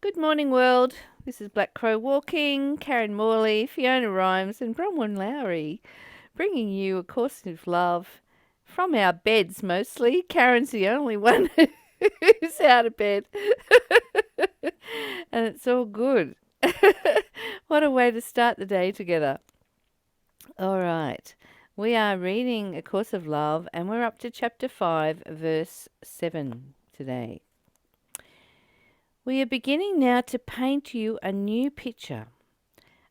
Good morning, world. This is Black Crow Walking, Karen Morley, Fiona Rhymes, and Bronwyn Lowry, bringing you A Course of Love from our beds mostly. Karen's the only one who's out of bed, and it's all good. What a way to start the day together. All right. We are reading A Course of Love, and we're up to chapter 5, verse 7 today. We are beginning now to paint you a new picture,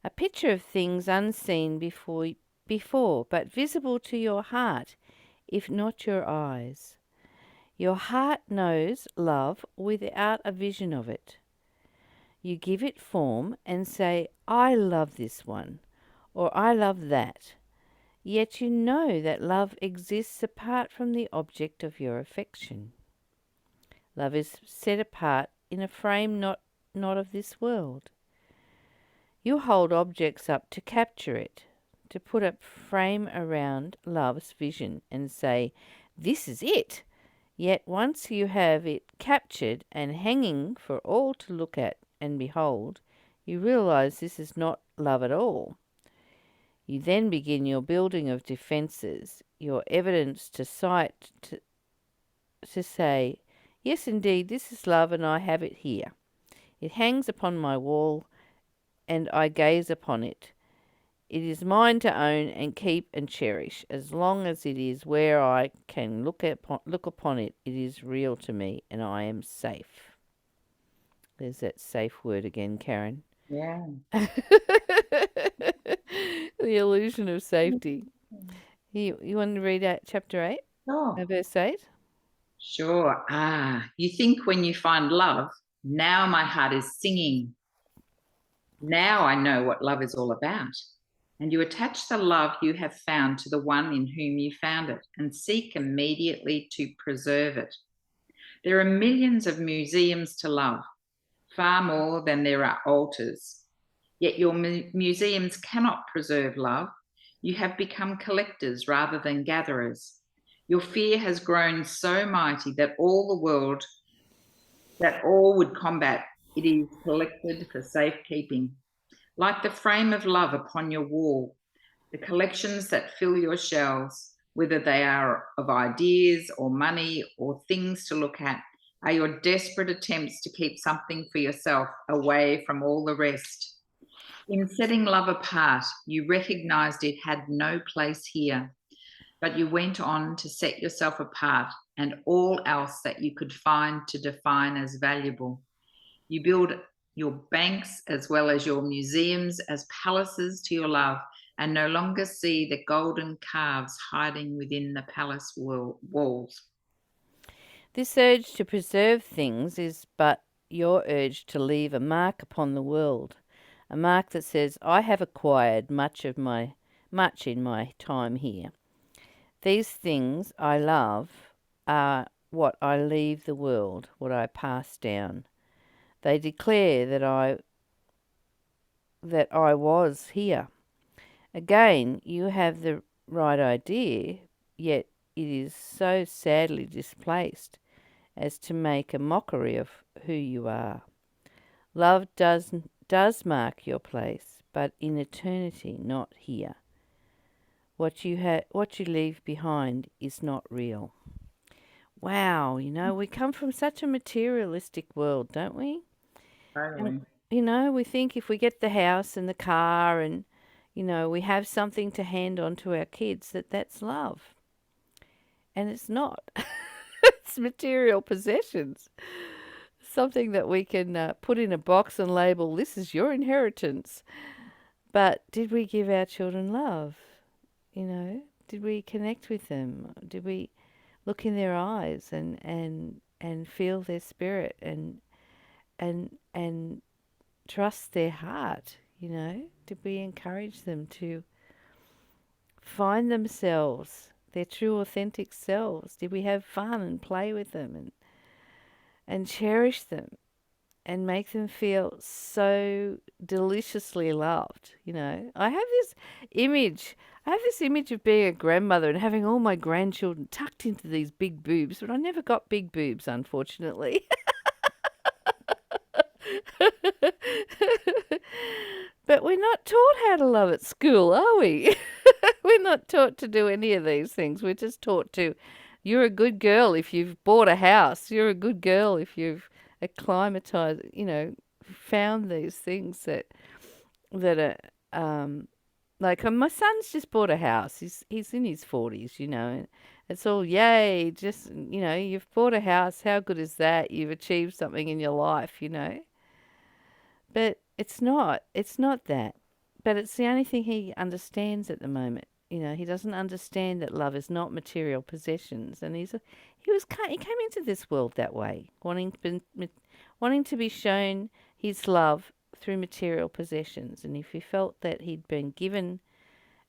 a picture of things unseen before, but visible to your heart, if not your eyes. Your heart knows love without a vision of it. You give it form and say, I love this one, or I love that. Yet you know that love exists apart from the object of your affection. Love is set apart in a frame not of this world. You hold objects up to capture it, to put a frame around love's vision and say, this is it. Yet once you have it captured and hanging for all to look at and behold, you realize this is not love at all. You then begin your building of defenses, your evidence to cite to say, yes, indeed, this is love, and I have it here. It hangs upon my wall, and I gaze upon it. It is mine to own and keep and cherish. As long as it is where I can look upon it, it is real to me, and I am safe. There's that safe word again, Karen. Yeah. The illusion of safety. You want to read out chapter 8, Oh, verse 8? sure. You think when you find love, now my heart is singing. Now I know what love is all about. And you attach the love you have found to the one in whom you found it and seek immediately to preserve it. There are millions of museums to love, far more than there are altars. Yet your museums cannot preserve love. You have become collectors rather than gatherers. Your fear has grown so mighty that all would combat. It is collected for safekeeping. Like the frame of love upon your wall, the collections that fill your shelves, whether they are of ideas or money or things to look at, are your desperate attempts to keep something for yourself away from all the rest. In setting love apart, you recognized it had no place here, but you went on to set yourself apart and all else that you could find to define as valuable. You build your banks as well as your museums as palaces to your love and no longer see the golden calves hiding within the palace walls. This urge to preserve things is but your urge to leave a mark upon the world, a mark that says, I have acquired much in my time here. These things I love are what I leave the world, what I pass down. They declare that I was here. Again, you have the right idea, yet it is so sadly displaced as to make a mockery of who you are. Love does mark your place, but in eternity, not here. What you leave behind is not real. Wow, we come from such a materialistic world, don't we? And Totally. we think if we get the house and the car and we have something to hand on to our kids that's love. And it's not. It's material possessions. Something that we can put in a box and label, this is your inheritance. But did we give our children love? Did we connect with them? Did we look in their eyes and feel their spirit and trust their heart? Did we encourage them to find themselves, their true authentic selves? Did we have fun and play with them and cherish them and make them feel so deliciously loved? I have this image of being a grandmother and having all my grandchildren tucked into these big boobs, but I never got big boobs, unfortunately. But we're not taught how to love at school, are we? We're not taught to do any of these things. We're just taught to, you're a good girl if you've bought a house. You're a good girl if you've acclimatized, found these things that are like my son's just bought a house. He's in his 40s, and it's all yay. Just you've bought a house. How good is that? You've achieved something in your life. But it's not. It's not that. But it's the only thing he understands at the moment. He doesn't understand that love is not material possessions, and he came into this world that way, wanting to be shown his love through material possessions. And if he felt that he'd been given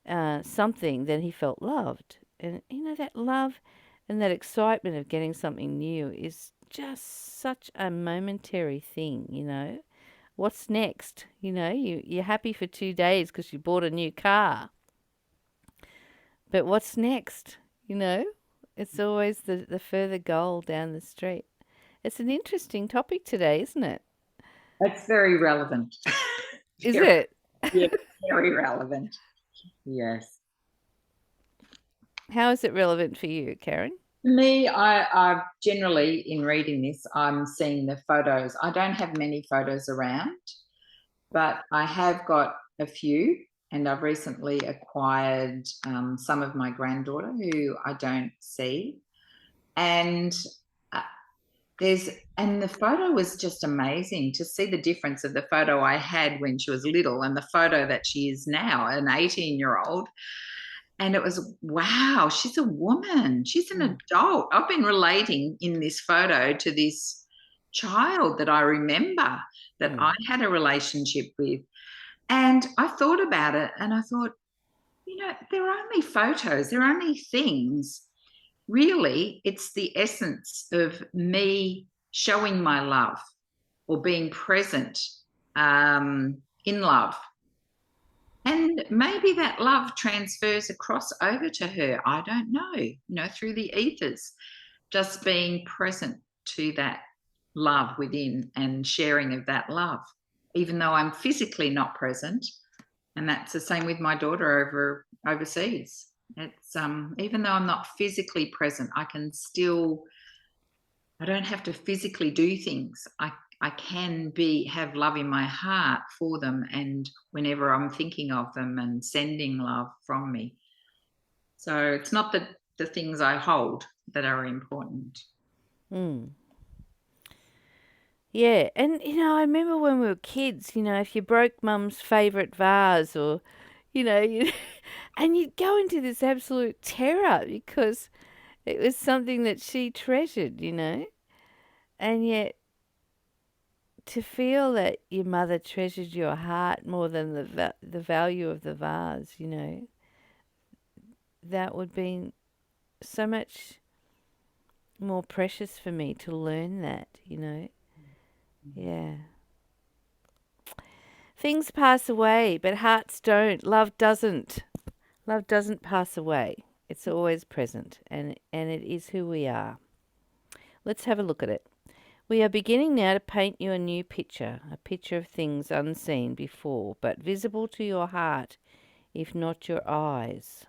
something, then he felt loved. And that love and that excitement of getting something new is just such a momentary thing. What's next? You're happy for 2 days because you bought a new car. But what's next? It's always the further goal down the street. It's an interesting topic today, isn't it? It's very relevant. Is it? Yeah, very relevant. Yes. How is it relevant for you, Karen? For me, I generally, in reading this, I'm seeing the photos. I don't have many photos around, but I have got a few, and I've recently acquired some of my granddaughter who I don't see. And uh, the photo was just amazing to see the difference of the photo I had when she was little and the photo that she is now, an 18-year-old. And it was, wow, she's a woman. She's an adult. I've been relating in this photo to this child that I remember that I had a relationship with. And I thought about it and I thought, they're only photos, they're only things. Really, it's the essence of me showing my love or being present in love. And maybe that love transfers across over to her. I don't know, through the ethers, just being present to that love within and sharing of that love, even though I'm physically not present. And that's the same with my daughter overseas. It's even though I'm not physically present, I don't have to physically do things. I can have love in my heart for them, and whenever I'm thinking of them and sending love from me. So it's not the things I hold that are important. Yeah, and I remember when we were kids, if you broke mum's favourite vase or, and you'd go into this absolute terror because it was something that she treasured. And yet to feel that your mother treasured your heart more than the value of the vase, that would be so much more precious for me to learn that. Yeah. Things pass away, but hearts don't. Love doesn't. Love doesn't pass away. It's always present, and it is who we are. Let's have a look at it. We are beginning now to paint you a new picture, a picture of things unseen before, but visible to your heart, if not your eyes.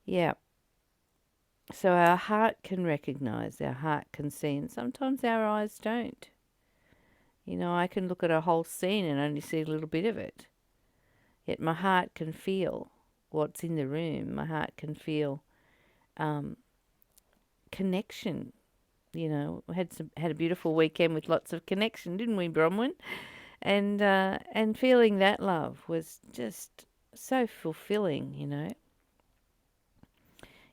Yeah. So our heart can recognize, our heart can see, and sometimes our eyes don't. I can look at a whole scene and only see a little bit of it. Yet my heart can feel what's in the room. My heart can feel connection. We had a beautiful weekend with lots of connection, didn't we, Bronwyn? And feeling that love was just so fulfilling.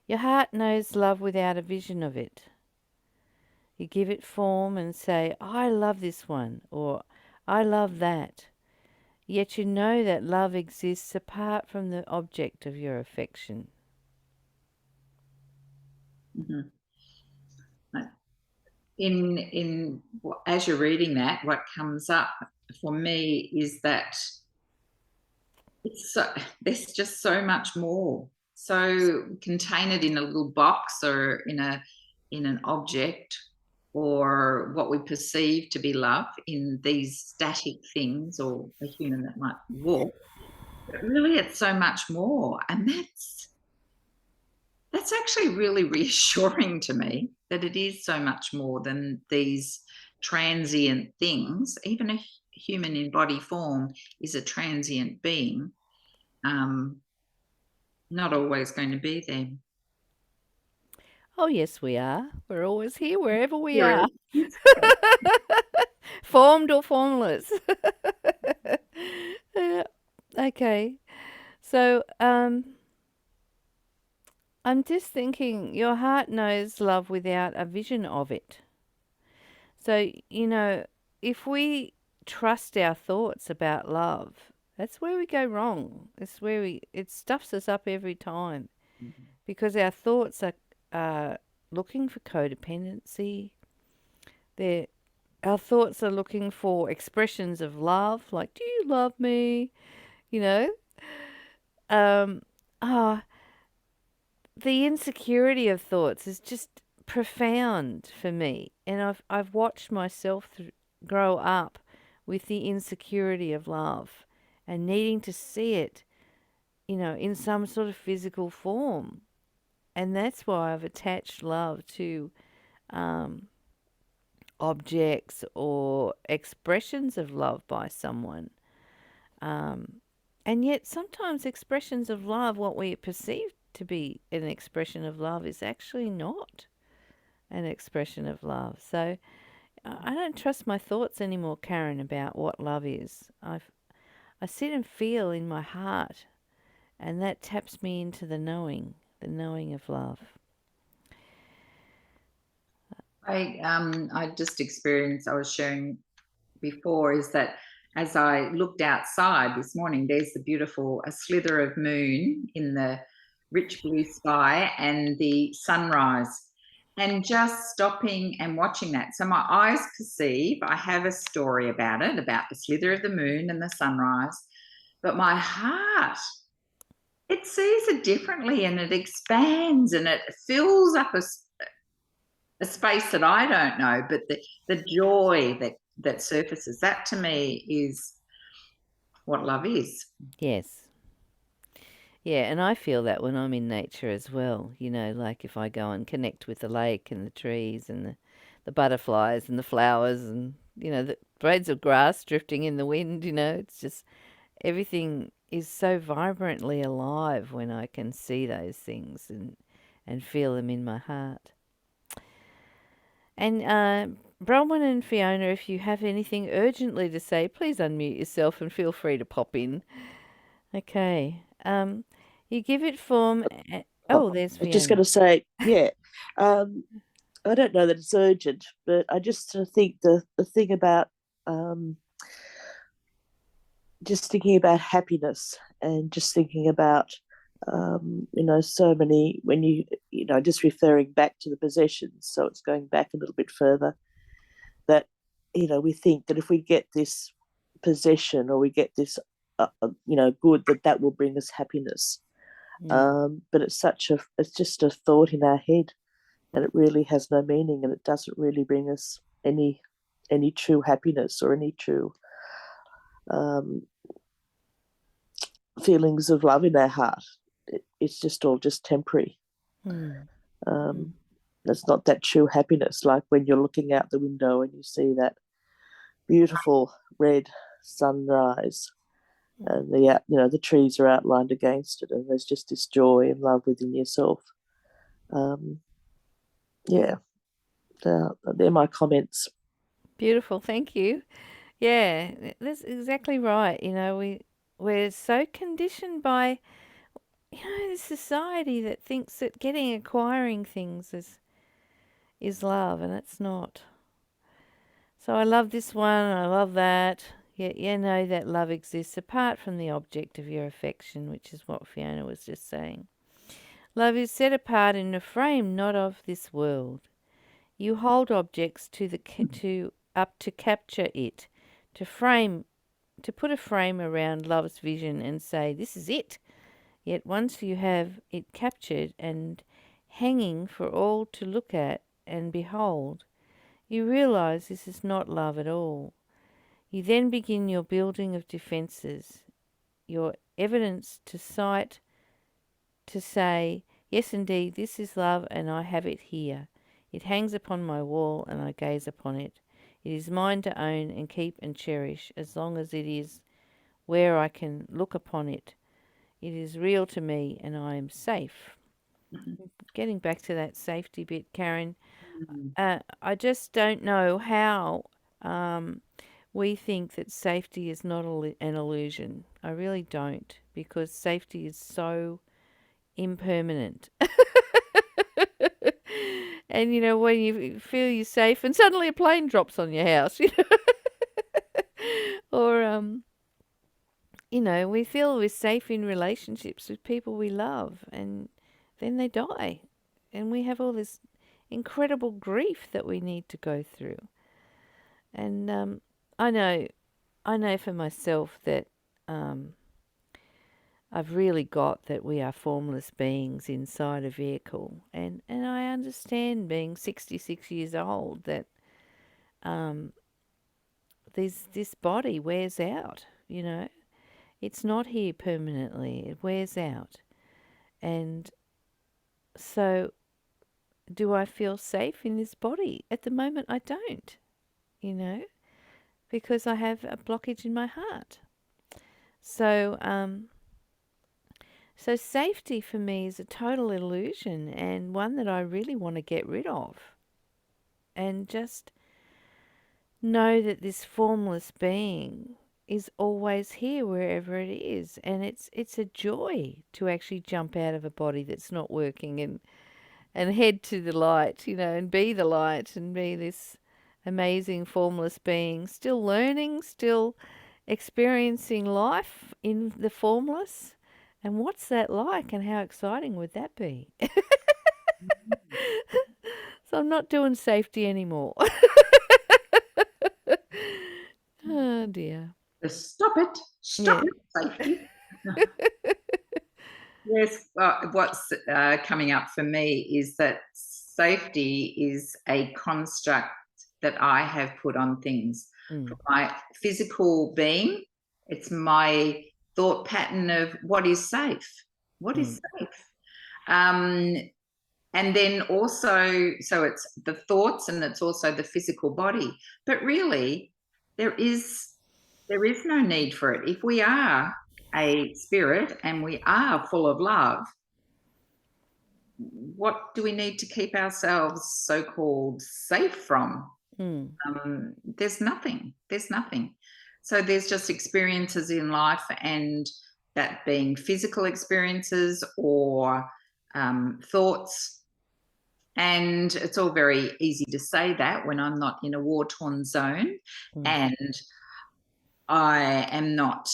Your heart knows love without a vision of it. You give it form and say, I love this one, or I love that. Yet you know that love exists apart from the object of your affection. Mm-hmm. As you're reading that, what comes up for me is that there's just so much more. So contain it in a little box or in an object, or what we perceive to be love in these static things, or a human that might walk. But really, it's so much more. And that's actually really reassuring to me, that it is so much more than these transient things. Even a human in body form is a transient being, not always going to be there. Oh, yes, we are. We're always here, wherever we Here are, it is. formed or formless. Yeah. Okay. So, I'm just thinking your heart knows love without a vision of it. So, if we trust our thoughts about love, that's where we go wrong. It's where it stuffs us up every time because our thoughts are looking for codependency. They're, our thoughts are looking for expressions of love, like, do you love me? You know? Um, ah, the insecurity of thoughts is just profound for me, and I've watched myself grow up with the insecurity of love and needing to see it, in some sort of physical form, and that's why I've attached love to um, objects or expressions of love by someone. Um, and yet, sometimes expressions of love, what we perceive to be an expression of love, is actually not an expression of love. So I don't trust my thoughts anymore, Karen, about what love is. I sit and feel in my heart, and that taps me into the knowing of love. I just experienced, I was sharing before, is that as I looked outside this morning, there's a slither of moon in the rich blue sky and the sunrise, and just stopping and watching that. So my eyes perceive, I have a story about it, about the slither of the moon and the sunrise, but my heart, it sees it differently, and it expands and it fills up a space that I don't know, but the joy that surfaces, that to me is what love is. Yes. Yeah, and I feel that when I'm in nature as well, like if I go and connect with the lake and the trees and the butterflies and the flowers and, the blades of grass drifting in the wind, it's just everything is so vibrantly alive when I can see those things and feel them in my heart. And Bronwyn and Fiona, if you have anything urgently to say, please unmute yourself and feel free to pop in. Okay. You give it form. Oh, Oh, there's I was just Fiona. going to say, yeah, I don't know that it's urgent, but I just think the thing about just thinking about happiness and just thinking about so many, when just referring back to the possessions, so it's going back a little bit further, that we think that if we get this possession or we get this good, that will bring us happiness. But it's just a thought in our head, and it really has no meaning, and it doesn't really bring us any true happiness or any true um, feelings of love in our heart. It's just all just temporary. Mm. It's not that true happiness, like when you're looking out the window and you see that beautiful red sunrise, and the trees are outlined against it, and there's just this joy and love within yourself. Yeah, they're my comments. Beautiful. Thank you. Yeah, that's exactly right. We're so conditioned by the society that thinks that acquiring things is love, and it's not. So I love this one. I love that. Yet you know that love exists apart from the object of your affection, which is what Fiona was just saying. Love is set apart in a frame not of this world. You hold objects to capture it, to frame, to put a frame around love's vision and say, this is it. Yet once you have it captured and hanging for all to look at and behold, you realize this is not love at all. You then begin your building of defenses, your evidence to cite, to say, yes, indeed, this is love, and I have it here. It hangs upon my wall, and I gaze upon it. It is mine to own and keep and cherish, as long as it is where I can look upon it. It is real to me, and I am safe. Getting back to that safety bit, Karen, I just don't know how we think that safety is not an illusion. I really don't, because safety is so impermanent. And when you feel you're safe and suddenly a plane drops on your house, or we feel we're safe in relationships with people we love, and then they die, and we have all this incredible grief that we need to go through. And I know for myself that I've really got that we are formless beings inside a vehicle, and I understand, being 66 years old, that this body wears out. It's not here permanently. It wears out. And so, do I feel safe in this body? At the moment, I don't, because I have a blockage in my heart. So, so safety for me is a total illusion, and one that I really want to get rid of. And just know that this formless being is always here wherever it is, and it's a joy to actually jump out of a body that's not working, and head to the light, and be the light, and be this amazing formless being, still learning, still experiencing life in the formless. And what's that like, and how exciting would that be? So I'm not doing safety anymore. Oh dear. Just stop it. Stop it, safety. Yes, what's coming up for me is that safety is a construct that I have put on things. For my physical being, it's my thought pattern of what is safe. What is safe? And then also, so it's the thoughts, and it's also the physical body. But really, there is no need for it. If we are a spirit and we are full of love, what do we need to keep ourselves so-called safe from? There's nothing. So there's just experiences in life, and that being physical experiences or thoughts. And it's all very easy to say that when I'm not in a war-torn zone, and I am not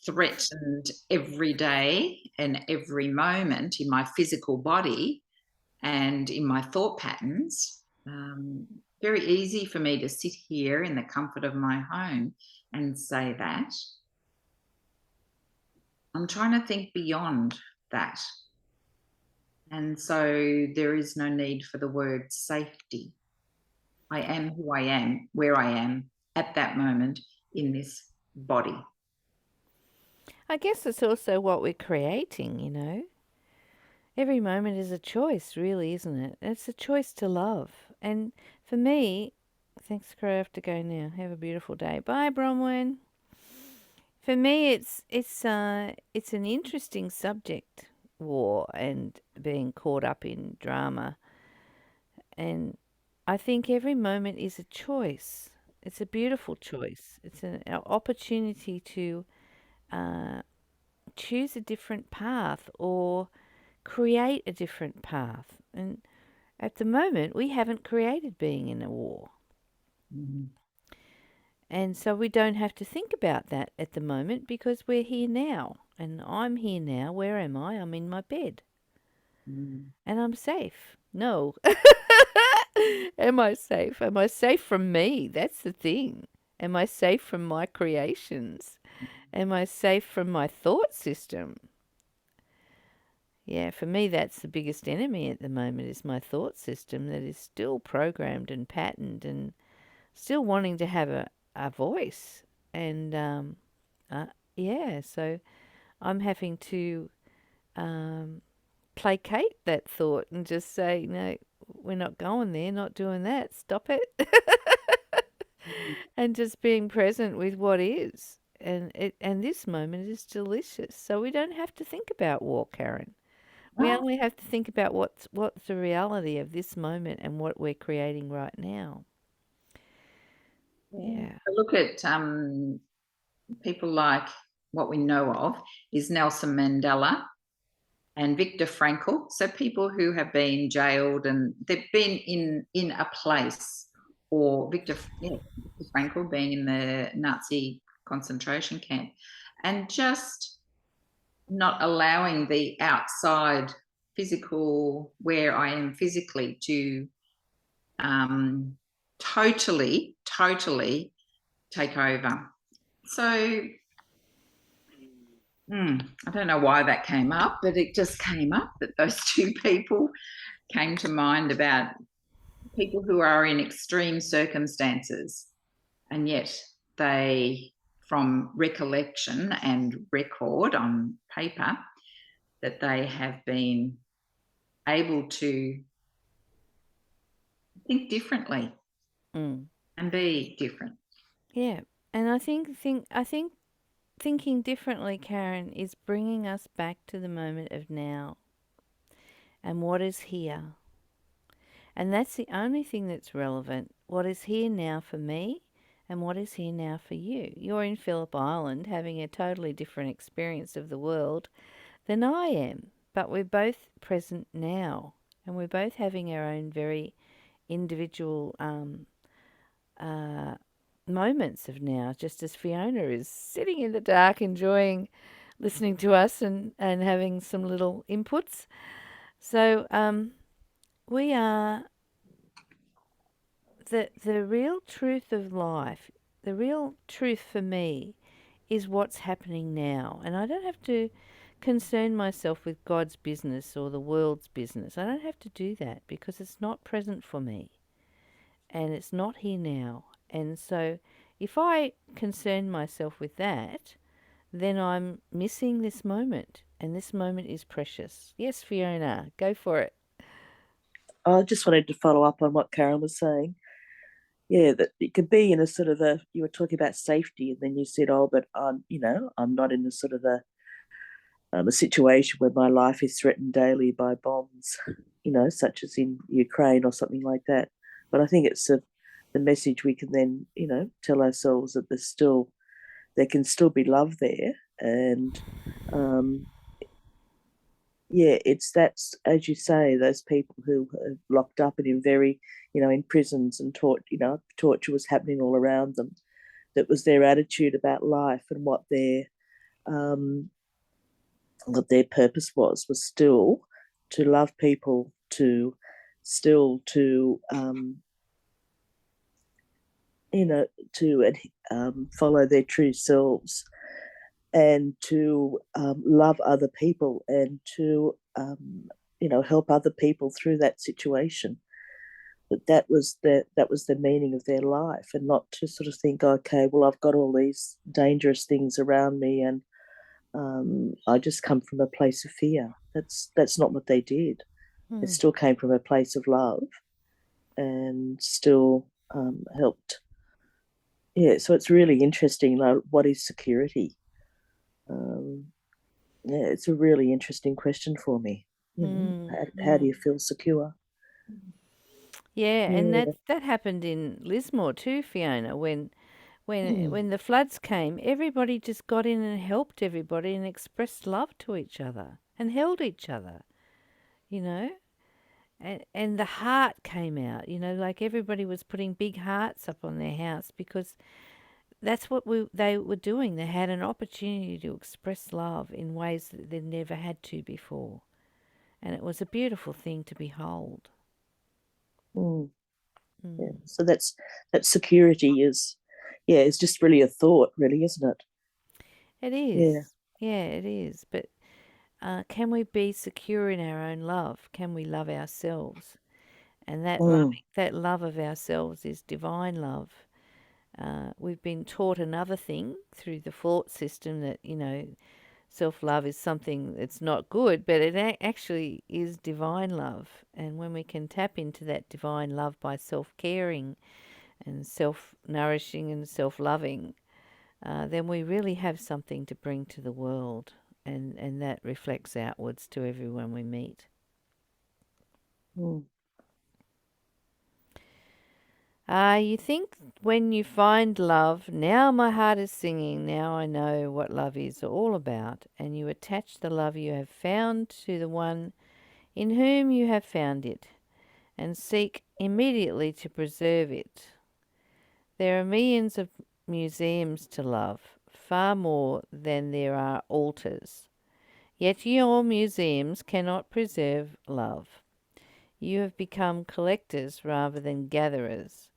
threatened every day and every moment in my physical body and in my thought patterns. Very easy for me to sit here in the comfort of my home and say that. I'm trying to think beyond that. And so there is no need for the word safety. I am who I am, where I am at that moment in this body. I guess it's also what we're creating. Every moment is a choice, really, isn't it? It's a choice to love. And for me, thanks, Crow, I have to go now. Have a beautiful day. Bye, Bronwyn. For me, it's an interesting subject, war and being caught up in drama. And I think every moment is a choice. It's a beautiful choice. It's an opportunity to choose a different path, or create a different path. And at the moment, we haven't created being in a war. And so we don't have to think about that at the moment, because we're here now. And I'm here now. Where am I? I'm in my bed. And I'm safe. No. Am I safe? Am I safe from me? That's the thing. Am I safe from my creations? Am I safe from my thought system? Yeah, for me, that's the biggest enemy at the moment is my thought system that is still programmed and patterned and still wanting to have a voice. And uh, yeah, so I'm having to um, placate that thought and just say, no, we're not going there, not doing that, stop it. And just being present with what is. And this moment is delicious. So we don't have to think about war, Karen. We Ah, only have to think about what's the reality of this moment and what we're creating right now. yeah. Yeah. Look at people like what we know of is Nelson Mandela and Viktor Frankl. So people who have been jailed and they've been in a place, or Viktor Frankl being in the Nazi concentration camp, and just not allowing the outside physical where I am physically to totally take over. So I don't know why that came up, but it just came up that those two people came to mind about people who are in extreme circumstances, and yet they, from recollection and record on paper, that they have been able to think differently Mm. and be different. Yeah. And I think thinking differently, Karen, is bringing us back to the moment of now and what is here. And that's the only thing that's relevant. What is here now for me and what is here now for you? You're in Phillip Island having a totally different experience of the world than I am, but we're both present now and we're both having our own very individual uh, moments of now, just as Fiona is sitting in the dark enjoying listening to us and having some little inputs. So we are the real truth of life, the real truth for me is what's happening now. And I don't have to concern myself with God's business or the world's business. I don't have to do that because it's not present for me and it's not here now. And so if I concern myself with that, then I'm missing this moment. And this moment is precious. Yes, Fiona, go for it. I just wanted to follow up on what Karen was saying. Yeah, that it could be in a sort of a, you were talking about safety, and then you said, oh, but I'm not in a sort of a situation where my life is threatened daily by bombs, such as in Ukraine or something like that. But I think it's the message we can then, tell ourselves that there can still be love there. And um, yeah, that's, as you say, those people who are locked up and in very, in prisons and torture was happening all around them. That was their attitude about life, and um, what their purpose was still to love people, to still to you know to follow their true selves, and to love other people, and to help other people through that situation. That was the meaning of their life, and not to sort of think, okay, well, I've got all these dangerous things around me, and I just come from a place of fear. That's not what they did. It Hmm. still came from a place of love, and still helped. Yeah, so it's really interesting. Like, what is security? Um, yeah, it's a really interesting question for me. Hmm. How do Hmm. you feel secure? Yeah, and Yeah. that happened in Lismore too, Fiona. When when Mm. when the floods came, everybody just got in and helped everybody and expressed love to each other and held each other, you know. And the heart came out, like everybody was putting big hearts up on their house because that's what they were doing. They had an opportunity to express love in ways that they never had to before, and it was a beautiful thing to behold. Mm. Yeah. Mm. So that security is, yeah, it's just really a thought, really, isn't it? It Yeah. is, yeah, it is, but can we be secure in our own love? Can we love ourselves? And Mm. that love of ourselves is divine love. We've been taught another thing through the thought system that, self love is something that's not good, but it actually is divine love. And when we can tap into that divine love by self caring and self nourishing and self loving, then we really have something to bring to the world. And that reflects outwards to everyone we meet. Mm. You think when you find love, now my heart is singing, now I know what love is all about, and you attach the love you have found to the one in whom you have found it, and seek immediately to preserve it. There are millions of museums to love, far more than there are altars. Yet your museums cannot preserve love. You have become collectors rather than gatherers.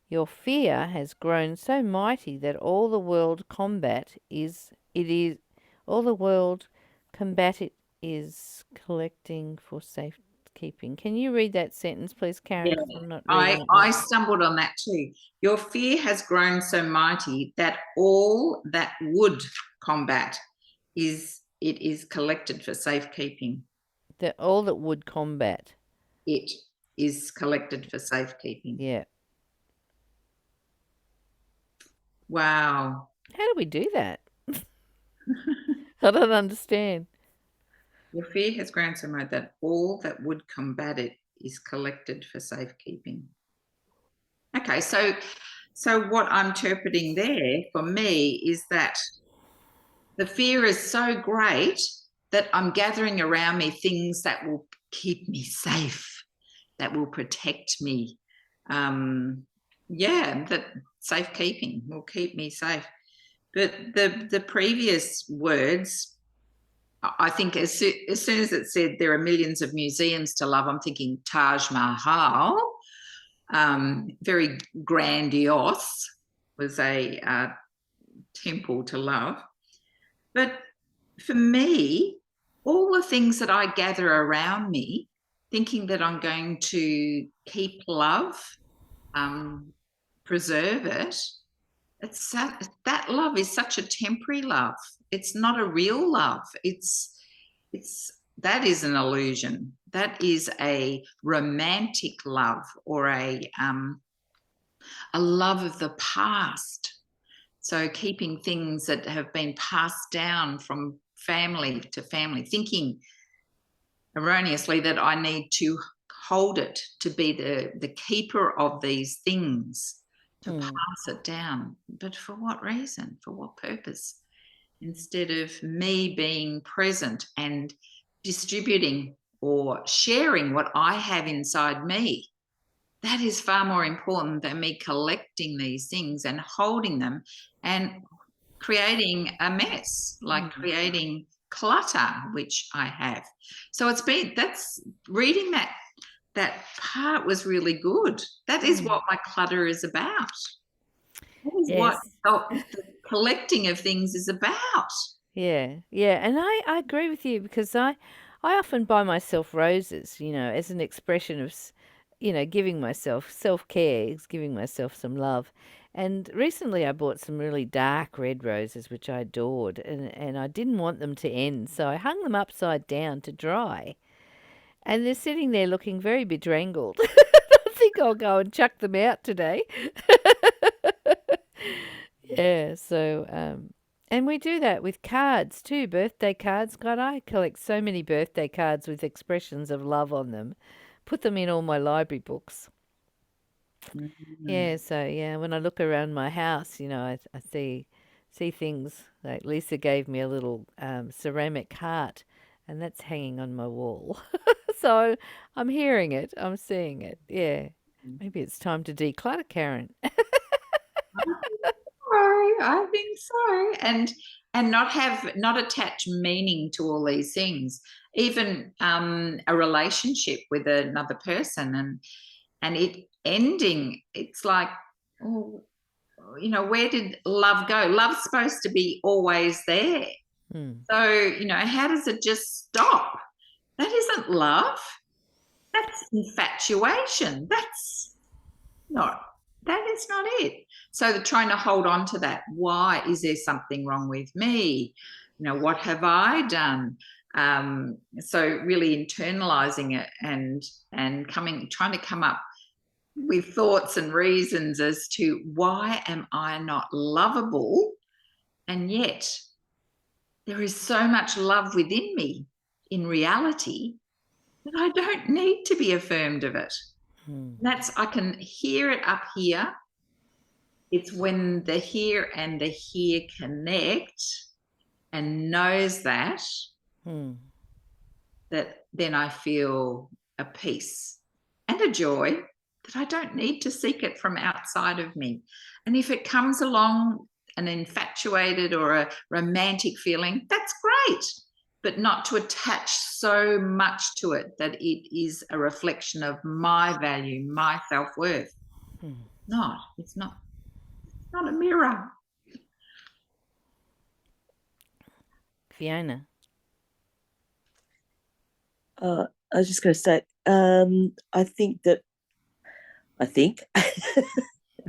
Your fear has grown so mighty that all the world combat all the world combat it is collecting for safekeeping. Can you read that sentence, please, Karen? Yeah, 'Cause I'm not I, reading it I right. stumbled on that too. Your fear has grown so mighty that all that would combat is collected for safekeeping. That all that would combat. It is collected for safekeeping. Yeah. Wow. How do we do that? I don't understand. Your fear has grown so much that all that would combat it is collected for safekeeping. Okay, so what I'm interpreting there for me is that the fear is so great that I'm gathering around me things that will keep me safe, that will protect me. That safekeeping will keep me safe. But the previous words, I think as soon as it said there are millions of museums to love, I'm thinking Taj Mahal, very grandiose, was a temple to love. But for me, all the things that I gather around me, thinking that I'm going to keep love, preserve it, that love is such a temporary love. It's not a real love. It's that is an illusion. That is a romantic love or a love of the past. So keeping things that have been passed down from family to family, thinking erroneously that I need to hold it to be the keeper of these things, to pass it down. But for what reason? For what purpose? Instead of me being present and distributing or sharing what I have inside me. That is far more important than me collecting these things and holding them and creating a mess, like creating clutter, which I have. So that's reading that part was really good. That is what my clutter is about. That is what Yes. the collecting of things is about. Yeah, yeah, and I agree with you because I often buy myself roses, as an expression of, giving myself self-care, is giving myself some love. And recently I bought some really dark red roses, which I adored, and I didn't want them to end, so I hung them upside down to dry. And they're sitting there looking very bedraggled. I think I'll go and chuck them out today. Yeah, so and we do that with cards too, birthday cards. God, I collect so many birthday cards with expressions of love on them. Put them in all my library books. Yeah, so yeah, when I look around my house, I see things like Lisa gave me a little ceramic heart, and that's hanging on my wall. So I'm hearing it, I'm seeing it. Yeah, maybe it's time to declutter, Karen. I think so. And not attach meaning to all these things. Even a relationship with another person and it ending, it's like, oh, where did love go? Love's supposed to be always there. So, how does it just stop? That isn't love. That's infatuation. That is not it. So they're trying to hold on to that. Why? Is there something wrong with me? What have I done? So really internalizing it and trying to come up with thoughts and reasons as to why am I not lovable? And yet there is so much love within me in reality that I don't need to be affirmed of it. I can hear it up here. It's when the here and the here connect and knows that, that then I feel a peace and a joy that I don't need to seek it from outside of me. And if it comes along an infatuated or a romantic feeling, that's great, but not to attach so much to it that it is a reflection of my value, my self-worth. It's not a mirror. Fiona. I was just going to say, I think.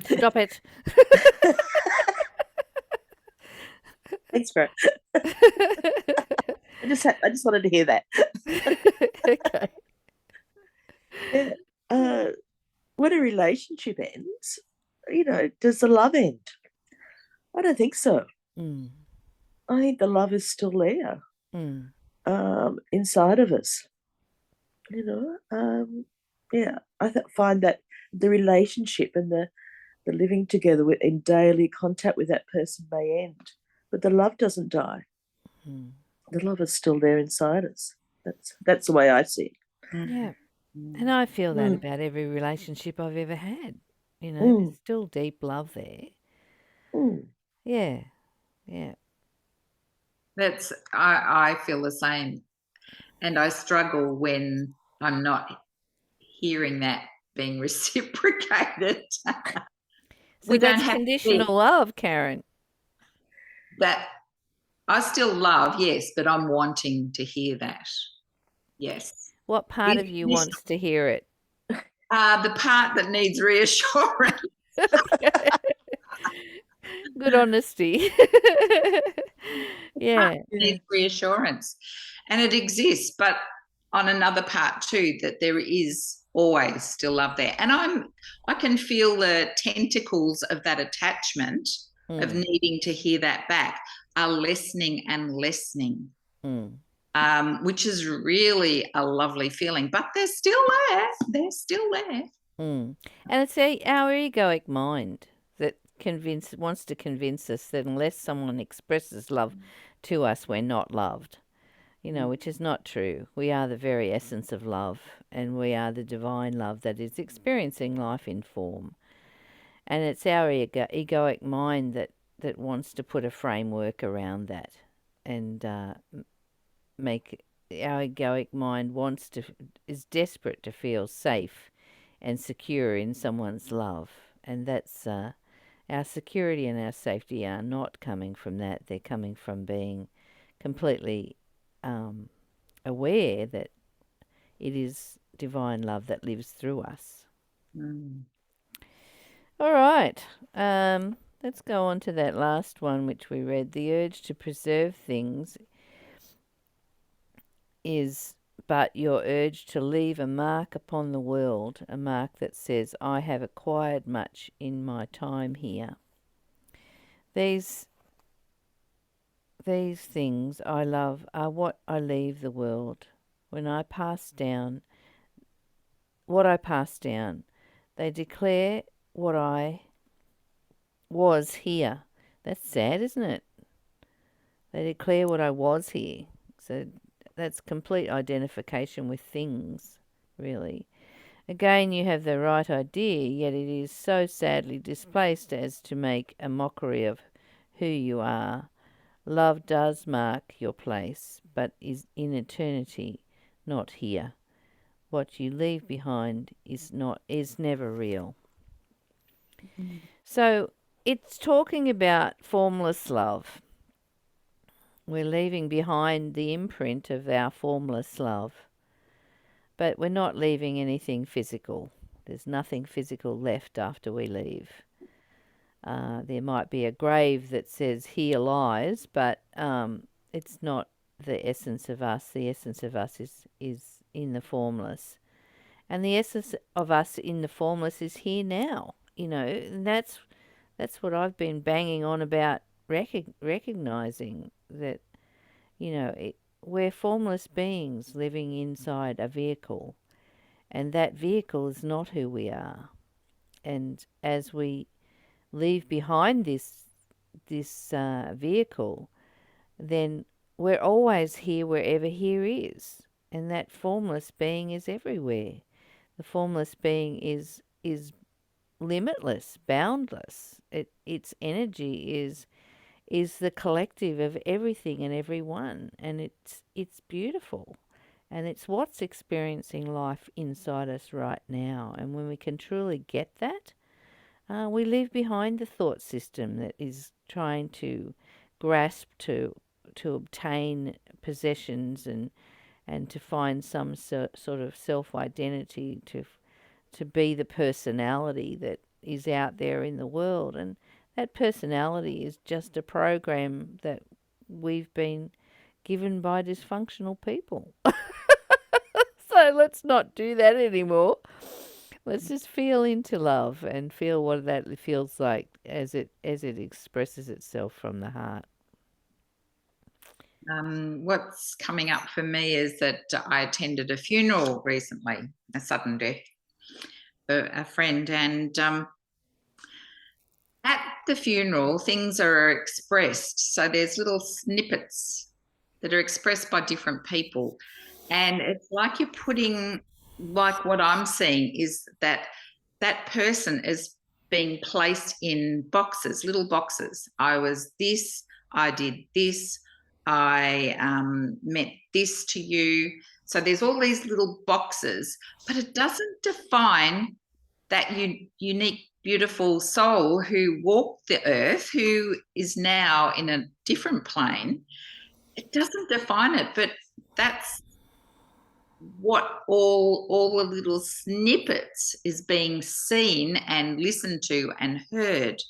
Stop it. Thanks, Brett. I just wanted to hear that. Okay. Yeah. When a relationship ends, does the love end? I don't think so. I think the love is still there, inside of us. I find that the relationship and the living together in daily contact with that person may end, but the love doesn't die. The love is still there inside us. That's the way I see it. Yeah. And I feel that about every relationship I've ever had. There's still deep love there. Yeah. Yeah. I feel the same. And I struggle when I'm not hearing that being reciprocated. So that's conditional love, Karen. That I still love, yes, but I'm wanting to hear that. Yes. What part of you wants to hear it? The part that needs reassurance. Okay. Good honesty. Yeah. Needs reassurance. And it exists, but on another part too, that there is always still love there. And I can feel the tentacles of that attachment of needing to hear that back are lessening and lessening. Which is really a lovely feeling, but they're still there. They're still there. And it's our egoic mind that wants to convince us that unless someone expresses love to us, we're not loved. Which is not true. We are the very essence of love, and we are the divine love that is experiencing life in form. And it's our egoic mind that wants to put a framework around that, and make our egoic mind is desperate to feel safe and secure in someone's love, and that's our security and our safety are not coming from that. They're coming from being completely aware that it is divine love that lives through us. All right. Let's go on to that last one which we read. The urge to preserve things is but your urge to leave a mark upon the world, a mark that says, I have acquired much in my time here. These things I love are what I leave the world. When I pass down, what I pass down, they declare what I was here. That's sad, isn't it? They declare what I was here. So that's complete identification with things, really. Again, you have the right idea, yet it is so sadly displaced as to make a mockery of who you are. Love does mark your place, but is in eternity, not here. What you leave behind is never real. So it's talking about formless love. We're leaving behind the imprint of our formless love, but we're not leaving anything physical. There's nothing physical left after we leave. There might be a grave that says "Here lies," but it's not the essence of us. The essence of us is in the formless, and the essence of us in the formless is here now. And that's what I've been banging on about, recognizing that we're formless beings living inside a vehicle, and that vehicle is not who we are. And as we leave behind this vehicle, then we're always here wherever here is, and that formless being is everywhere. The formless being is limitless, boundless. Its energy is the collective of everything and everyone, and it's beautiful, and it's what's experiencing life inside us right now. And when we can truly get that, we leave behind the thought system that is trying to grasp to obtain possessions and to find some sort of self-identity to be the personality that is out there in the world. And that personality is just a program that we've been given by dysfunctional people. So let's not do that anymore. Let's just feel into love and feel what that feels like as it expresses itself from the heart. What's coming up for me is that I attended a funeral recently, a sudden death for a friend, and at the funeral, things are expressed. So there's little snippets that are expressed by different people. And it's like you're putting, like what I'm seeing is that that person is being placed in boxes, little boxes. I was this, I did this, I meant this to you. So there's all these little boxes, but it doesn't define that unique, beautiful soul who walked the earth, who is now in a different plane. It doesn't define it, but that's what all the little snippets is being seen and listened to and heard.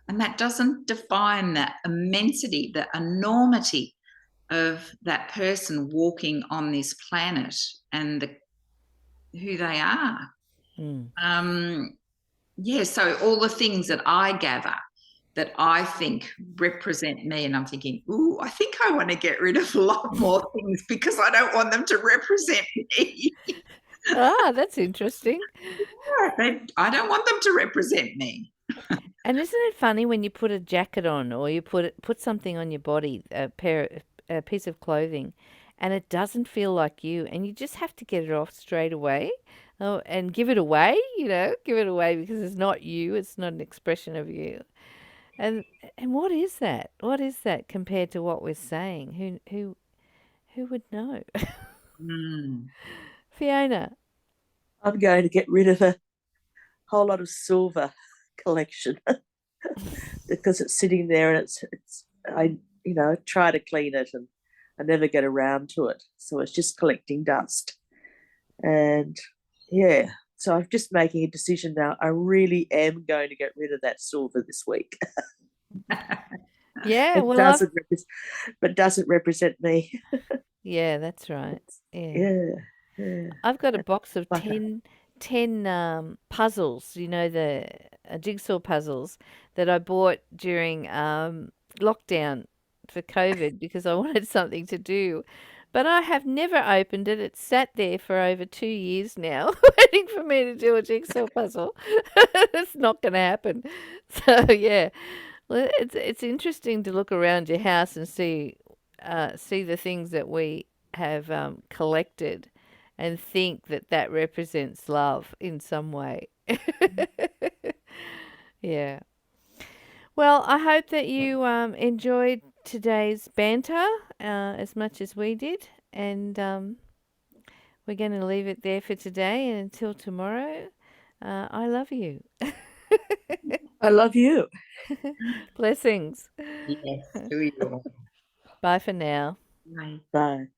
And that doesn't define the immensity, the enormity of that person walking on this planet and who they are. So all the things that I gather that I think represent me, and I'm thinking, ooh, I think I want to get rid of a lot more things because I don't want them to represent me. That's interesting. I don't want them to represent me. And isn't it funny when you put a jacket on or you put something on your body, a piece of clothing, and it doesn't feel like you, and you just have to get it off straight away, and give it away, give it away because it's not you, it's not an expression of you. And what is that? What is that compared to what we're saying? Who would know? Fiona. I'm going to get rid of a whole lot of silver collection because it's sitting there, and I try to clean it and I never get around to it, so it's just collecting dust. And so I'm just making a decision now. I really am going to get rid of that silver this week. Yeah, but doesn't represent me. Yeah, that's right. Yeah. I've got a box of 10 puzzles, the jigsaw puzzles that I bought during lockdown for COVID because I wanted something to do. But I have never opened it. It's sat there for over 2 years now, waiting for me to do a jigsaw puzzle. It's not going to happen. So yeah, well, it's interesting to look around your house and see the things that we have collected, and think that represents love in some way. Yeah. Well, I hope that you enjoyed today's banter as much as we did, and we're going to leave it there for today. And until tomorrow, I love you. I love you. Blessings. Yes, do you all. Bye for now. Bye. Bye.